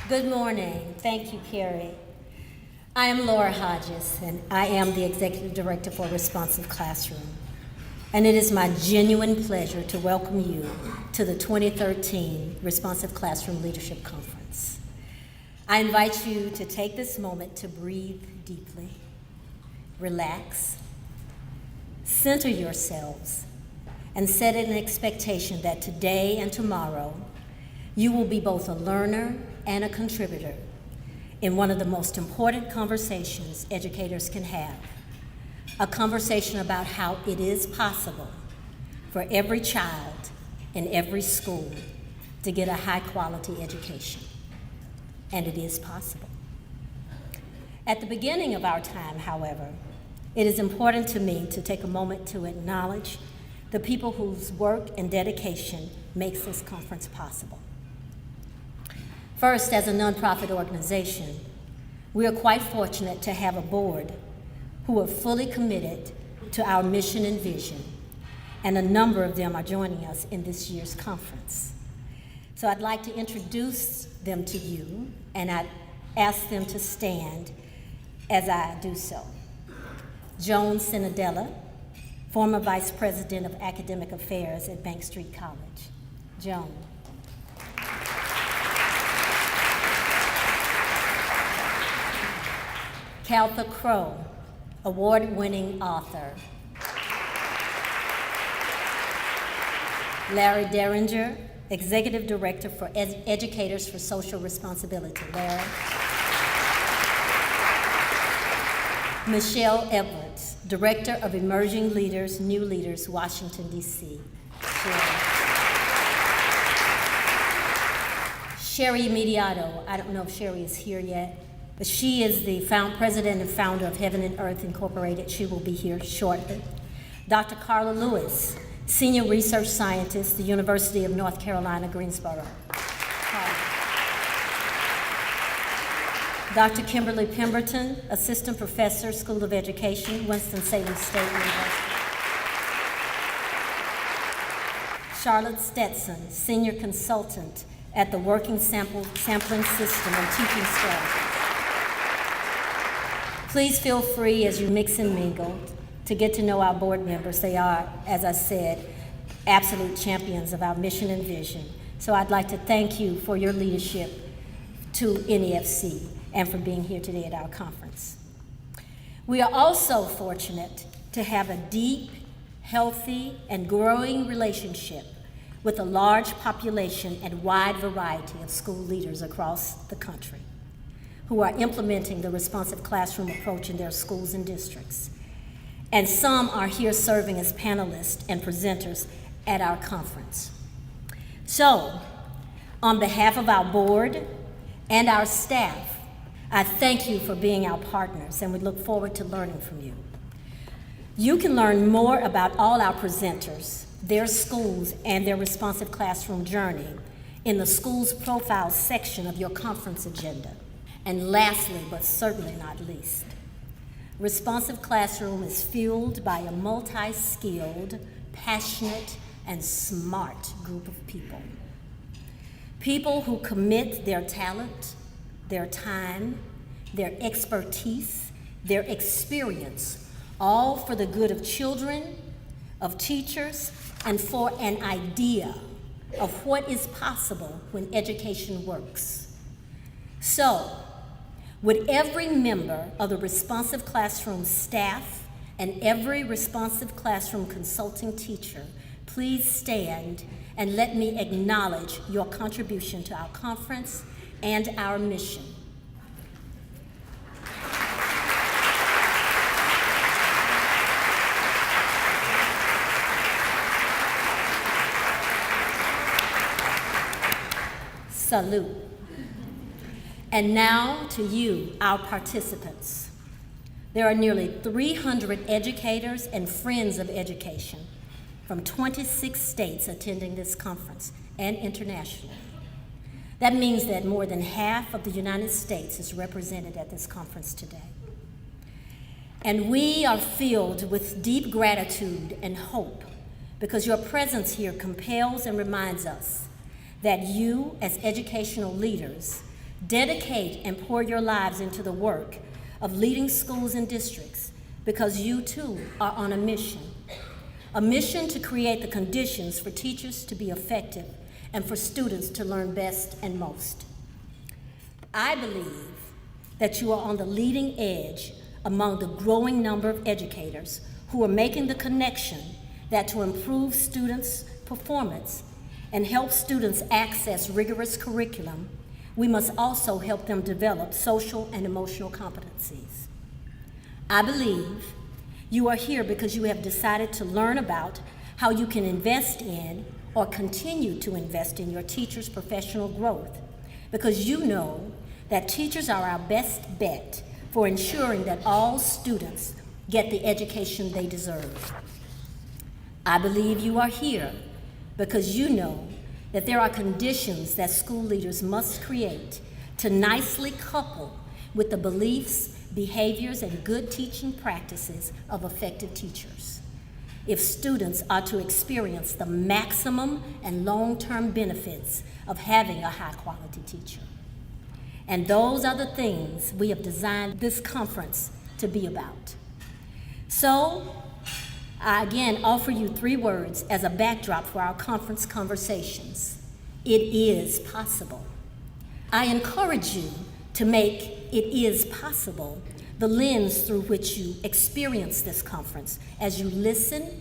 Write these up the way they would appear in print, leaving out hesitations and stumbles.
Good morning. Thank you, Carrie. I am Laura Hodges, and I am the Executive Director for Responsive Classroom. And it is my genuine pleasure to welcome you to the 2013 Responsive Classroom Leadership Conference. I invite you to take this moment to breathe deeply, relax, center yourselves, and set an expectation that today and tomorrow you will be both a learner and a contributor in one of the most important conversations educators can have, a conversation about how it is possible for every child in every school to get a high-quality education. And it is possible. At the beginning of our time, however, it is important to me to take a moment to acknowledge the people whose work and dedication makes this conference possible. First, as a nonprofit organization, we are quite fortunate to have a board who are fully committed to our mission and vision, and a number of them are joining us in this year's conference. So I'd like to introduce them to you, and I'd ask them to stand as I do so. Joan Sinadella, former Vice President of Academic Affairs at Bank Street College. Joan. Caltha Crow, award-winning author. Larry Derringer, Executive Director for Educators for Social Responsibility. Larry. Michelle Edwards, Director of Emerging Leaders, New Leaders, Washington, D.C. Sherry Mediato, I don't know if Sherry is here yet, but she is the president and founder of Heaven and Earth Incorporated. She will be here shortly. Dr. Carla Lewis, Senior Research Scientist, the University of North Carolina, Greensboro. Dr. Kimberly Pemberton, Assistant Professor, School of Education, Winston-Salem State University. Charlotte Stetson, Senior Consultant at the Working Sampling System and Teaching Strategies. Please feel free as you mix and mingle to get to know our board members. They are, as I said, absolute champions of our mission and vision. So I'd like to thank you for your leadership to NEFC and for being here today at our conference. We are also fortunate to have a deep, healthy, and growing relationship with a large population and wide variety of school leaders across the country who are implementing the responsive classroom approach in their schools and districts. And some are here serving as panelists and presenters at our conference. So, on behalf of our board and our staff, I thank you for being our partners, and we look forward to learning from you. You can learn more about all our presenters, their schools, and their responsive classroom journey in the Schools Profile section of your conference agenda. And lastly, but certainly not least, Responsive Classroom is fueled by a multi-skilled, passionate, and smart group of people. People who commit their talent, their time, their expertise, their experience, all for the good of children, of teachers, and for an idea of what is possible when education works. So, would every member of the Responsive Classroom staff and every Responsive Classroom consulting teacher please stand and let me acknowledge your contribution to our conference and our mission. Salute. And now to you, our participants. There are nearly 300 educators and friends of education from 26 states attending this conference and internationally. That means that more than half of the United States is represented at this conference today. And we are filled with deep gratitude and hope because your presence here compels and reminds us that you, as educational leaders, Dedicate and pour your lives into the work of leading schools and districts because you too are on a mission to create the conditions for teachers to be effective and for students to learn best and most. I believe that you are on the leading edge among the growing number of educators who are making the connection that to improve students' performance and help students access rigorous curriculum, we must also help them develop social and emotional competencies. I believe you are here because you have decided to learn about how you can invest in or continue to invest in your teachers' professional growth, because you know that teachers are our best bet for ensuring that all students get the education they deserve. I believe you are here because you know that there are conditions that school leaders must create to nicely couple with the beliefs, behaviors, and good teaching practices of effective teachers if students are to experience the maximum and long-term benefits of having a high-quality teacher. And those are the things we have designed this conference to be about. So, I again offer you 3 words as a backdrop for our conference conversations. It is possible. I encourage you to make it is possible the lens through which you experience this conference as you listen,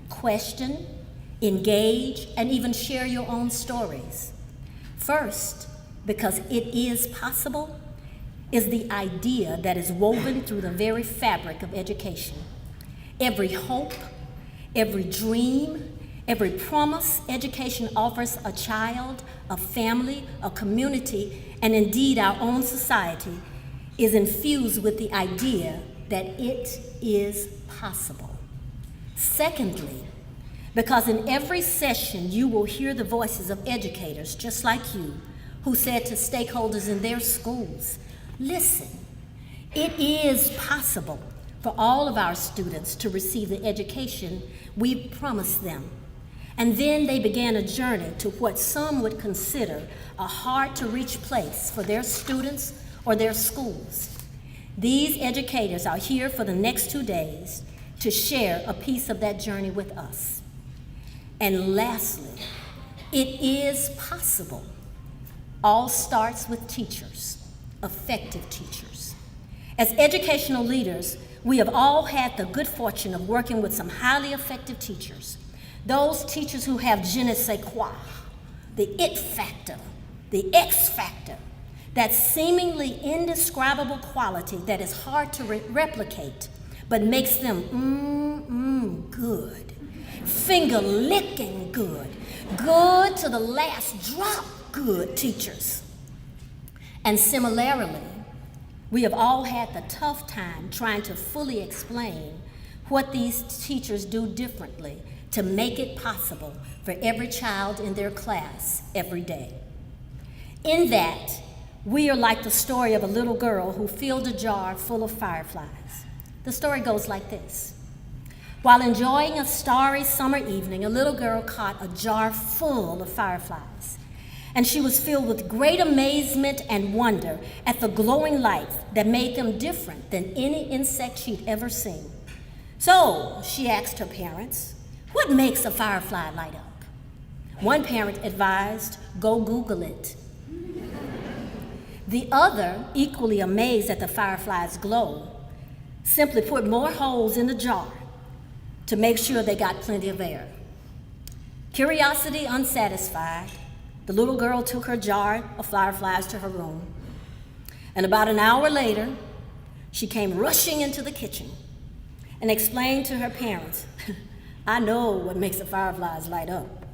question, engage, and even share your own stories. First, because it is possible, is the idea that is woven through the very fabric of education. Every hope, every dream, every promise education offers a child, a family, a community, and indeed our own society is infused with the idea that it is possible. Secondly, because in every session you will hear the voices of educators just like you who said to stakeholders in their schools, listen, it is possible for all of our students to receive the education we promised them. And then they began a journey to what some would consider a hard-to-reach place for their students or their schools. These educators are here for the next 2 days to share a piece of that journey with us. And lastly, it is possible. All starts with teachers, effective teachers. As educational leaders, we have all had the good fortune of working with some highly effective teachers. Those teachers who have je ne sais quoi, the it factor, the X factor, that seemingly indescribable quality that is hard to replicate, but makes them good, finger-licking good, good to the last drop good teachers. And similarly, we have all had the tough time trying to fully explain what these teachers do differently to make it possible for every child in their class every day. In that, we are like the story of a little girl who filled a jar full of fireflies. The story goes like this. While enjoying a starry summer evening, a little girl caught a jar full of fireflies. And she was filled with great amazement and wonder at the glowing lights that made them different than any insect she'd ever seen. So she asked her parents, what makes a firefly light up? One parent advised, go Google it. The other, equally amazed at the firefly's glow, simply put more holes in the jar to make sure they got plenty of air. Curiosity unsatisfied, the little girl took her jar of fireflies to her room. And about an hour later, she came rushing into the kitchen and explained to her parents, I know what makes the fireflies light up.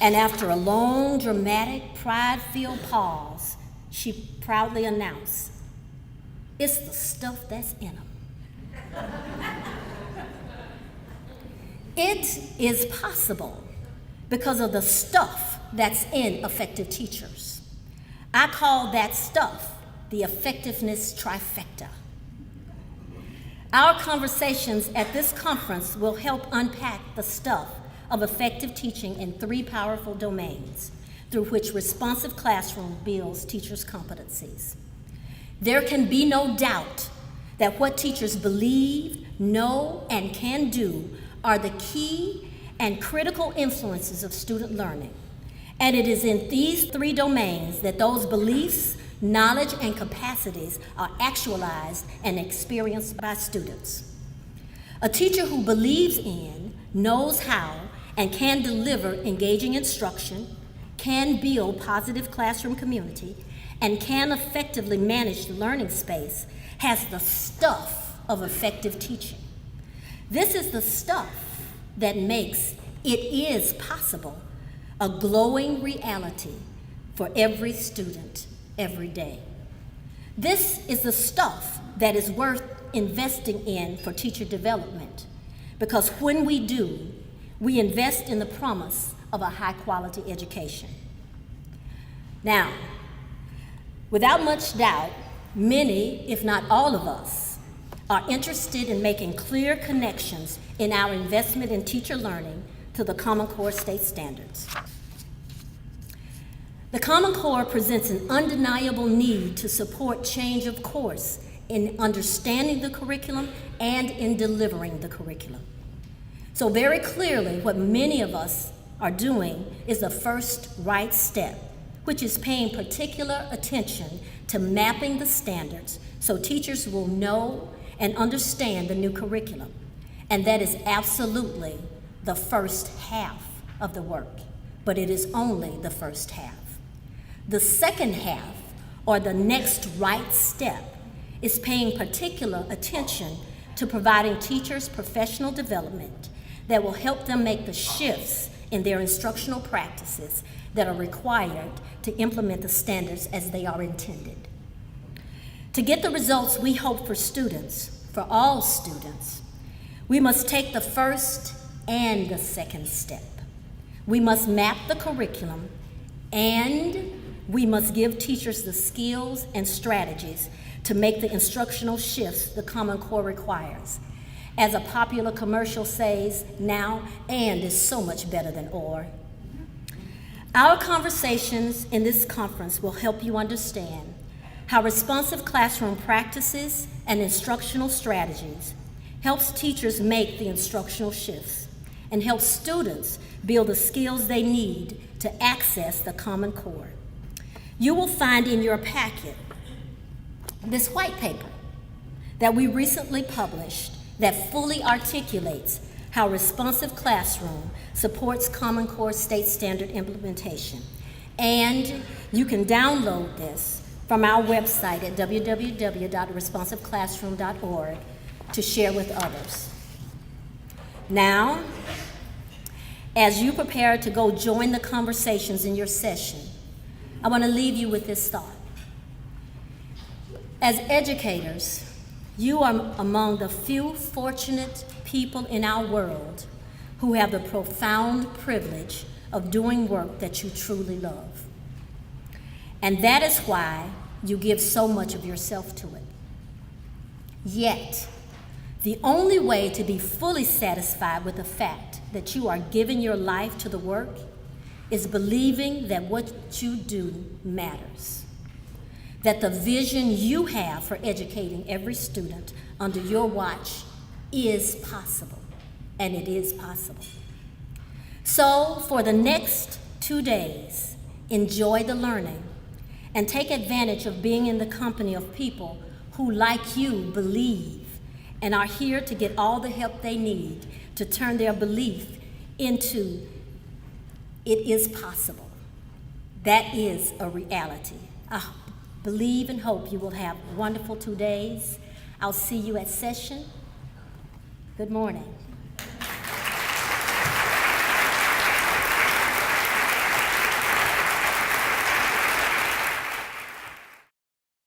And after a long, dramatic, pride-filled pause, she proudly announced, it's the stuff that's in them. It is possible because of the stuff that's in effective teachers. I call that stuff the effectiveness trifecta. Our conversations at this conference will help unpack the stuff of effective teaching in 3 powerful domains: through which responsive classroom builds teachers' competencies. There can be no doubt that what teachers believe, know, and can do are the key and critical influences of student learning. And it is in these three domains that those beliefs, knowledge, and capacities are actualized and experienced by students. A teacher who believes in, knows how, and can deliver engaging instruction, can build positive classroom community, and can effectively manage the learning space has the stuff of effective teaching. This is the stuff that makes "it is possible" a glowing reality for every student every day. This is the stuff that is worth investing in for teacher development, because when we do, we invest in the promise of a high-quality education. Now, without much doubt, many, if not all of us, are interested in making clear connections in our investment in teacher learning to the Common Core state standards. The Common Core presents an undeniable need to support change of course in understanding the curriculum and in delivering the curriculum. So very clearly, what many of us are doing is the first right step, which is paying particular attention to mapping the standards so teachers will know and understand the new curriculum. And that is absolutely the first half of the work, but it is only the first half. The second half, or the next right step, is paying particular attention to providing teachers professional development that will help them make the shifts in their instructional practices that are required to implement the standards as they are intended. To get the results we hope for students, for all students, we must take the first and the second step. We must map the curriculum, and we must give teachers the skills and strategies to make the instructional shifts the Common Core requires. As a popular commercial says, now "and" is so much better than "or." Our conversations in this conference will help you understand how responsive classroom practices and instructional strategies helps teachers make the instructional shifts and helps students build the skills they need to access the Common Core. You will find in your packet this white paper that we recently published that fully articulates how responsive classroom supports Common Core state standard implementation. And you can download this from our website at www.responsiveclassroom.org to share with others. Now, as you prepare to go join the conversations in your session, I want to leave you with this thought. As educators, you are among the few fortunate people in our world who have the profound privilege of doing work that you truly love. And that is why you give so much of yourself to it. Yet, the only way to be fully satisfied with the fact that you are giving your life to the work is believing that what you do matters. That the vision you have for educating every student under your watch is possible, and it is possible. So for the next 2 days, enjoy the learning and take advantage of being in the company of people who, like you, believe and are here to get all the help they need to turn their belief into "it is possible." That is a reality. I believe and hope you will have wonderful 2 days. I'll see you at session. Good morning.